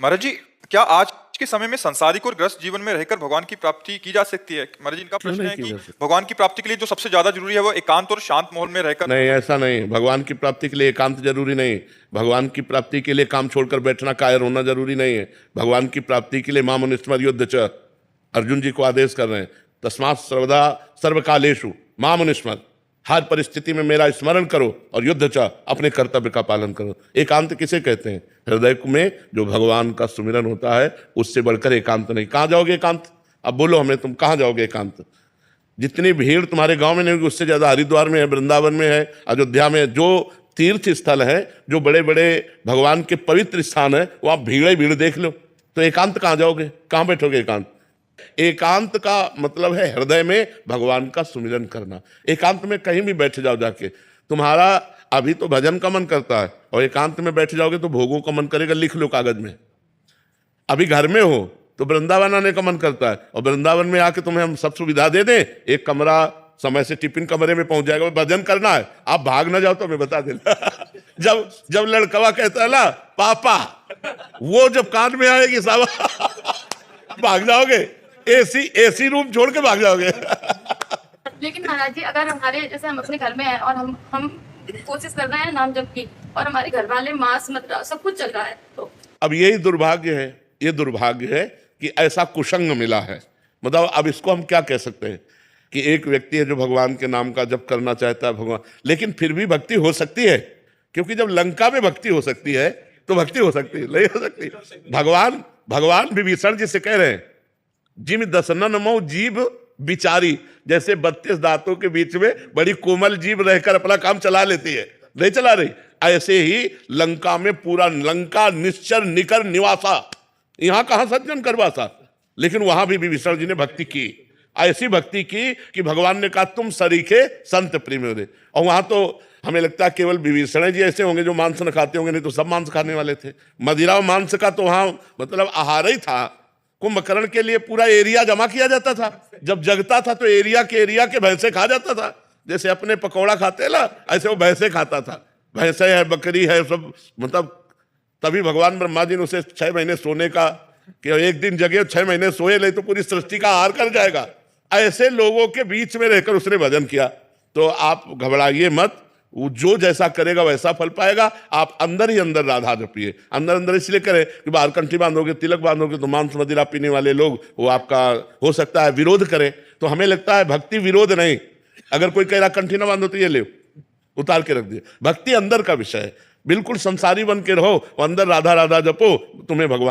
महाराज जी, क्या आज के समय में संसारिक और ग्रस्त जीवन में रहकर भगवान की प्राप्ति की जा सकती है? महाराज जी, इनका क्यों प्रश्न नहीं है की कि जा सकती? भगवान की प्राप्ति के लिए जो सबसे ज्यादा जरूरी है वो एकांत और शांत माहौल में रहकर। नहीं, ऐसा नहीं। भगवान की प्राप्ति के लिए एकांत जरूरी नहीं। भगवान की प्राप्ति के लिए काम छोड़कर बैठना, कायर होना जरूरी नहीं है। भगवान की प्राप्ति के लिए मामनुस्मर युद्ध च, अर्जुन जी को आदेश कर रहे हैं, तस्मात् सर्वदा सर्वकालेषु मामनुस्मर, हर परिस्थिति में मेरा स्मरण करो और युद्ध च, अपने कर्तव्य का पालन करो। एकांत किसे कहते हैं? हृदय में जो भगवान का सुमिरन होता है, उससे बढ़कर एकांत नहीं। कहाँ जाओगे एकांत? अब बोलो हमें, तुम कहाँ जाओगे एकांत? जितनी भीड़ तुम्हारे गांव में नहीं होगी, उससे ज्यादा हरिद्वार में है, वृंदावन में है, अयोध्या में, जो तीर्थ स्थल है, जो बड़े बड़े भगवान के पवित्र स्थान है, वहां भीड़ भीड़ देख लो। तो एकांत कहाँ जाओगे? कहाँ बैठोगे एकांत? एकांत का मतलब है हृदय में भगवान का सुमिरन करना। एकांत में कहीं भी बैठ जाओ जाके, तुम्हारा अभी तो भजन का मन करता है और एकांत में बैठ जाओगे तो भोगों का मन करेगा। लिख लो कागज में। अभी घर में हो तो वृंदावन आने का मन करता है, और वृंदावन में आके तुम्हें हम सब सुविधा दे दें, एक कमरा समय से टिफिन कमरे में पहुंच जाएगा, भजन करना है, आप भाग ना जाओ तो हमें बता देना। जब जब लड़कवा कहता है ना पापा, वो जब कान में आएगी साहब, भाग जाओगे। एसी रूम छोड़ के भाग जाओगे। लेकिन महाराज जी, अगर हमारे जैसे हम अपने घर में हैं और हम कोशिश कर रहे हैं नाम जप की, और हमारे घर वाले मांस मदिरा सब कुछ चल रहा है, तो अब यही दुर्भाग्य है, ये दुर्भाग्य है कि ऐसा कुसंग मिला है। मतलब अब इसको हम क्या कह सकते हैं कि एक व्यक्ति है जो भगवान के नाम का जप करना चाहता है भगवान, लेकिन फिर भी भक्ति हो सकती है, क्योंकि जब लंका में भक्ति हो सकती है तो भक्ति हो सकती है, नहीं हो सकती? भगवान विभीषण जी से कह रहे हैं, जिम दसनन मो जीभ बिचारी, जैसे 32 दांतों के बीच में बड़ी कोमल जीभ रहकर अपना काम चला लेती है, नहीं चला रही, ऐसे ही लंका में पूरा लंका निश्चर निकर निवासा, यहां कहां सज्जन करवासा, लेकिन वहां भी विभीषण जी ने भक्ति की, ऐसी भक्ति की कि भगवान ने कहा तुम सरीखे संत प्रेम हो। और वहां तो हमें लगता है केवल विभीषण जी ऐसे होंगे जो मांस न खाते होंगे, नहीं तो सब मांस खाने वाले थे। मदिरा और मांस का तो वहां मतलब आहार ही था। कुंभकर्ण के लिए पूरा एरिया जमा किया जाता था, जब जगता था तो एरिया के भैंसे खा जाता था, जैसे अपने पकौड़ा खाते ना, ऐसे वो भैंसे खाता था। भैंसे है, बकरी है, सब मतलब। तभी भगवान ब्रह्मा जी ने उसे 6 महीने सोने का, कि एक दिन जगे 6 महीने सोए, नहीं तो पूरी सृष्टि का आहार कर जाएगा। ऐसे लोगों के बीच में रहकर उसने भजन किया। तो आप घबराइए मत, वो जो जैसा करेगा वैसा फल पाएगा। आप अंदर ही अंदर राधा जपिए, अंदर अंदर इसलिए करें कि बाहर कंठी बांधोगे, तिलक बांधोगे तो मांस मदिरा पीने वाले लोग वो आपका हो सकता है विरोध करें। तो हमें लगता है भक्ति विरोध नहीं। अगर कोई कह रहा कंठी ना बांधो तो ये ले उतार के रख दिए। भक्ति अंदर का विषय है, बिल्कुल संसारी बन के रहो और अंदर राधा राधा जपो, तुम्हें भगवान